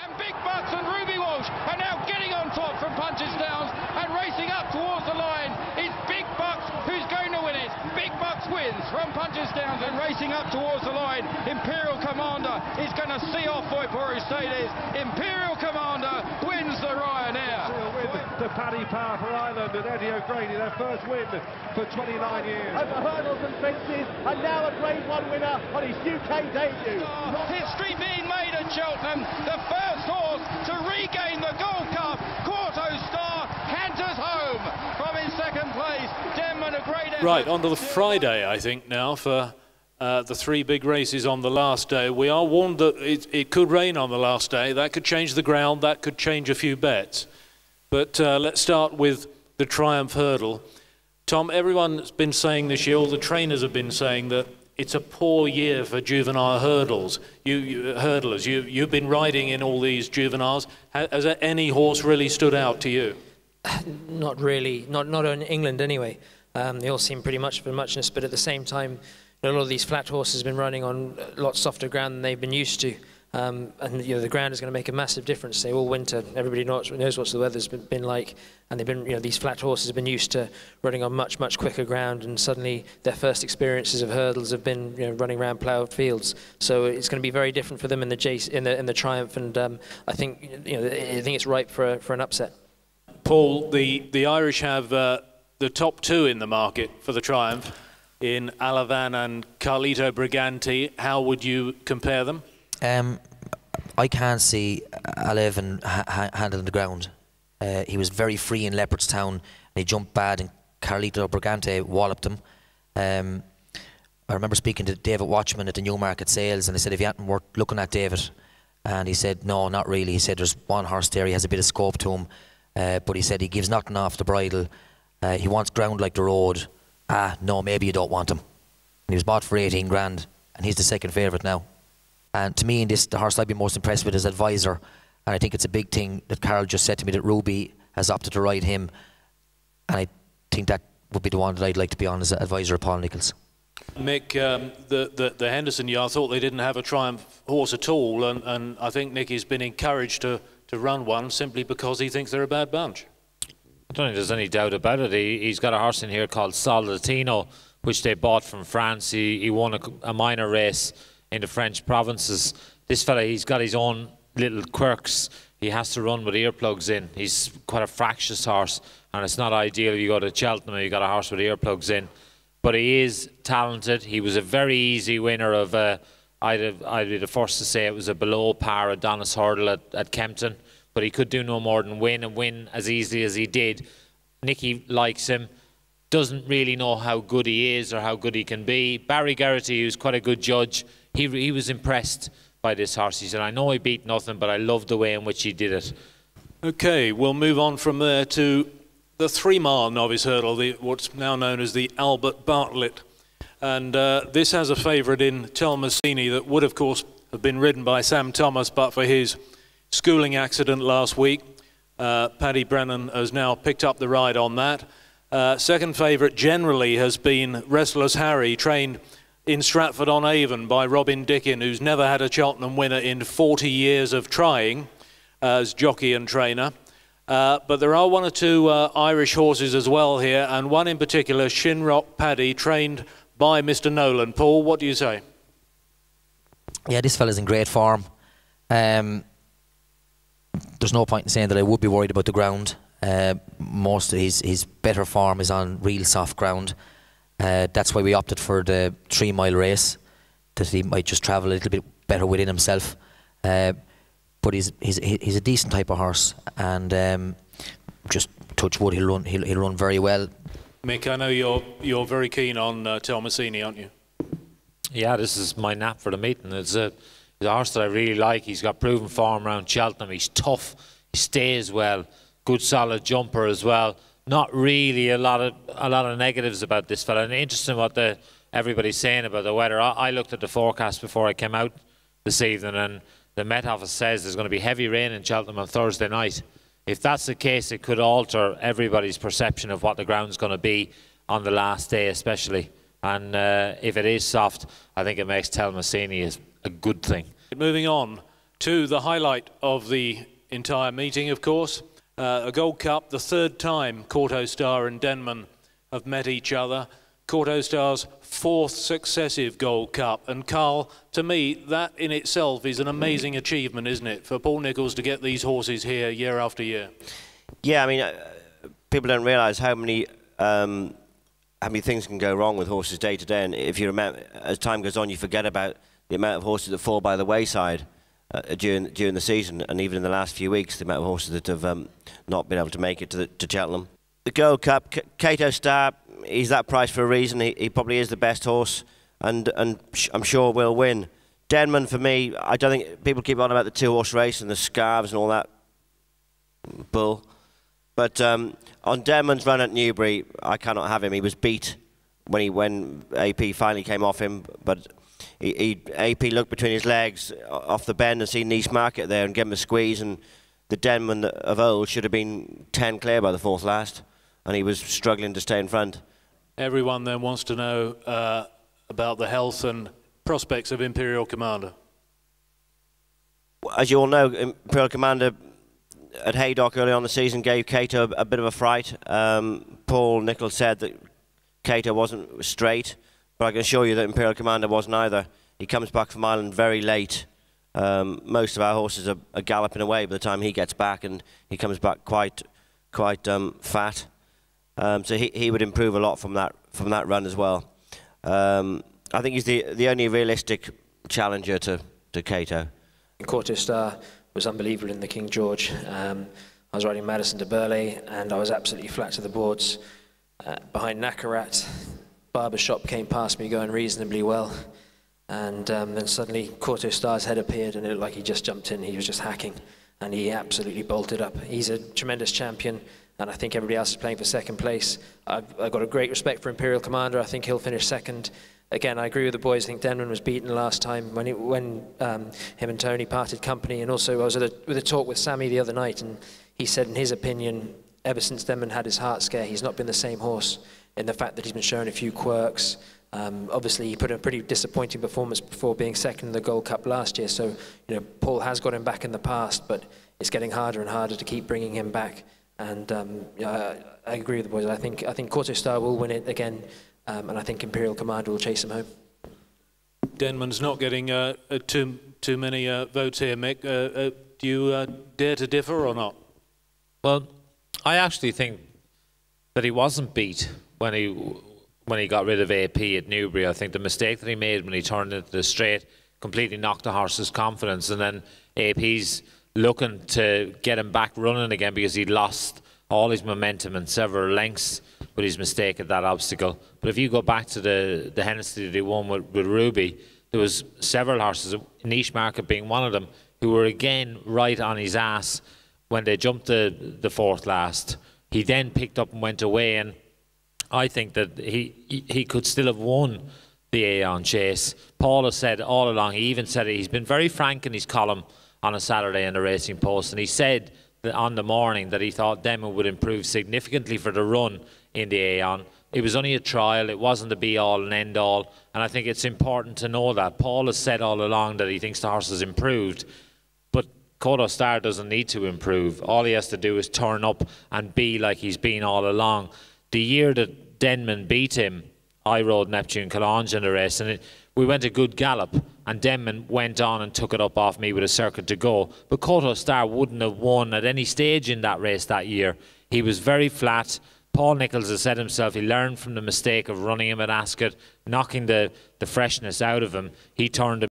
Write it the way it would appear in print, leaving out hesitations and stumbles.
And Big Bucks and Ruby Walsh are now getting on top from Punches Downs and racing up towards the line. It's Big Bucks who's going to win it. Big Bucks wins from Punches Downs and racing up towards the line. Imperial Commander is going to see off Voipuru Stadies. Imperial Commander wins the Ryanair. To Paddy Power for Ireland and Eddie O'Grady, their first win for 29 years. Over hurdles and fences, and now a Grade 1 winner on his UK debut. History being made at Cheltenham. The first horse to regain the Gold Cup. Kauto Star canters home from his second place. Denman, a great effort. Right, on to the Friday, I think, now for the three big races on the last day. We are warned that it could rain on the last day. That could change the ground. That could change a few bets. But let's start with the Triumph Hurdle. Tom, everyone's been saying this year, all the trainers have been saying that it's a poor year for juvenile hurdlers. You've been riding in all these juveniles. Has any horse really stood out to you? Not really, not in England anyway. They all seem pretty much for muchness, but at the same time, a lot of these flat horses have been running on a lot softer ground than they've been used to. And the ground is going to make a massive difference. Say all winter, everybody knows what the weather's been like, and they've been, these flat horses have been used to running on much quicker ground, and suddenly their first experiences of hurdles have been running around ploughed fields. So it's going to be very different for them in the Triumph, and I think it's ripe for an upset. Paul, the Irish have the top two in the market for the Triumph in Alavan and Carlito Briganti. How would you compare them? I can't see Alavan handling the ground. He was very free in Leopardstown, and he jumped bad, and Carlito Briganti walloped him. I remember speaking to David Watchman at the Newmarket Sales, and I said, if you hadn't worked looking at David, and he said, no, not really. He said, there's one horse there, he has a bit of scope to him, but he said he gives nothing off the bridle. He wants ground like the road. No, maybe you don't want him. And he was bought for 18 grand, and he's the second favourite now. And to me, in this, the horse I'd be most impressed with is Advisor. And I think it's a big thing that Carol just said to me that Ruby has opted to ride him. And I think that would be the one that I'd like to be on as Advisor of Paul Nicholls. Mick, the Henderson yard thought they didn't have a Triumph horse at all, and I think Nicky's been encouraged to run one simply because he thinks they're a bad bunch. I don't think there's any doubt about it. He's got a horse in here called Soldatino, which they bought from France. He won a minor race in the French provinces. This fella, he's got his own little quirks. He has to run with earplugs in. He's quite a fractious horse, and it's not ideal if you go to Cheltenham and you got a horse with earplugs in. But he is talented. He was a very easy winner of I'd be the first to say it was a below par Adonis hurdle at Kempton, but he could do no more than win, and win as easily as he did. Nicky likes him, doesn't really know how good he is or how good he can be. Barry Geraghty, who's quite a good judge, he was impressed by this horse. He said, I know he beat nothing, but I love the way in which he did it. Okay, we'll move on from there to the 3-mile novice hurdle, what's now known as the Albert Bartlett. And this has a favourite in Telmasini that would, of course, have been ridden by Sam Thomas, but for his schooling accident last week. Paddy Brennan has now picked up the ride on that. Second favourite generally has been Restless Harry, trained in Stratford-on-Avon by Robin Dickin, who's never had a Cheltenham winner in 40 years of trying as jockey and trainer. But there are one or two Irish horses as well here, and one in particular, Shinrock Paddy, trained by Mr. Nolan. Paul, what do you say? Yeah, this fella's in great form. There's no point in saying that I would be worried about the ground. Most of his better form is on real soft ground. That's why we opted for the 3-mile race, that he might just travel a little bit better within himself. But he's a decent type of horse, and just touch wood, he'll run very well. Mick, I know you're very keen on Telmasini, aren't you? Yeah, this is my nap for the meeting. It's a horse that I really like. He's got proven form around Cheltenham. He's tough. He stays well. Good solid jumper as well. Not really a lot of negatives about this fella. And interesting what everybody's saying about the weather. I looked at the forecast before I came out this evening, and the Met Office says there's going to be heavy rain in Cheltenham on Thursday night. If that's the case, it could alter everybody's perception of what the ground's going to be on the last day especially. And if it is soft, I think it makes Telmasini a good thing. Moving on, To the highlight of the entire meeting, of course, a Gold Cup, the third time Kauto Star and Denman have met each other. Kauto Star's fourth successive Gold Cup. And Carl, to me, that in itself is an amazing achievement, isn't it, for Paul Nicholls to get these horses here year after year? Yeah, I mean, people don't realise how many things can go wrong with horses day to day. And if you remember, as time goes on, you forget about the amount of horses that fall by the wayside during the season, and even in the last few weeks, the amount of horses that have not been able to make it to Cheltenham. The Gold Cup, Kauto Star, he's that price for a reason. He probably is the best horse, and I'm sure will win. Denman, for me, I don't think people keep on about the two-horse race and the scarves and all that bull. But on Denman's run at Newbury, I cannot have him. He was beat when AP finally came off him, but AP looked between his legs off the bend and seen Nice Market there and gave him a squeeze, and the Denman of old should have been 10 clear by the fourth last, and he was struggling to stay in front. Everyone then wants to know about the health and prospects of Imperial Commander. As you all know, Imperial Commander at Haydock early on in the season gave Kauto a bit of a fright. Paul Nicholls said that Kauto wasn't straight, but I can assure you that Imperial Commander wasn't either. He comes back from Ireland very late. Most of our horses are galloping away by the time he gets back, and he comes back quite fat. So he would improve a lot from that run as well. I think he's the only realistic challenger to Kauto. Kauto Star was unbelievable in the King George. I was riding Madison to Burley, and I was absolutely flat to the boards. Behind Nakarat, Barbershop came past me going reasonably well, and then suddenly Kauto Star's head appeared, and it looked like he just jumped in. He was just hacking, and he absolutely bolted up. He's a tremendous champion, and I think everybody else is playing for second place. I've got a great respect for Imperial Commander. I think he'll finish second. Again, I agree with the boys. I think Denman was beaten last time when him and Tony parted company, and also I was with a talk with Sammy the other night, and he said in his opinion, ever since Denman had his heart scare, he's not been the same horse, in the fact that he's been showing a few quirks. Obviously, he put in a pretty disappointing performance before being second in the Gold Cup last year, so Paul has got him back in the past, but it's getting harder and harder to keep bringing him back. And I agree with the boys. I think Kauto Star will win it again, and I think Imperial Commander will chase him home. Denman's not getting too many votes here, Mick. Do you dare to differ or not? Well, I actually think that he wasn't beat when he got rid of AP at Newbury. I think the mistake that he made when he turned into the straight completely knocked the horse's confidence, and then AP's looking to get him back running again because he'd lost all his momentum and several lengths with his mistake at that obstacle. But if you go back to the Hennessy that he won with Ruby, there was several horses, Niche Market being one of them, who were again right on his ass when they jumped the fourth last. He then picked up and went away, and I think that he could still have won the Aeon chase. Paul has said all along, he even said it, he's been very frank in his column on a Saturday in the Racing Post, and he said that on the morning that he thought Denman would improve significantly for the run in the Aeon. It was only a trial, it wasn't the be-all and end-all, and I think it's important to know that. Paul has said all along that he thinks the horse has improved, but Kauto Star doesn't need to improve. All he has to do is turn up and be like he's been all along. The year that Denman beat him, I rode Neptune Calange in the race, and we went a good gallop, and Denman went on and took it up off me with a circuit to go. But Kauto Star wouldn't have won at any stage in that race that year. He was very flat. Paul Nicholls has said himself he learned from the mistake of running him at Ascot, knocking the freshness out of him. He turned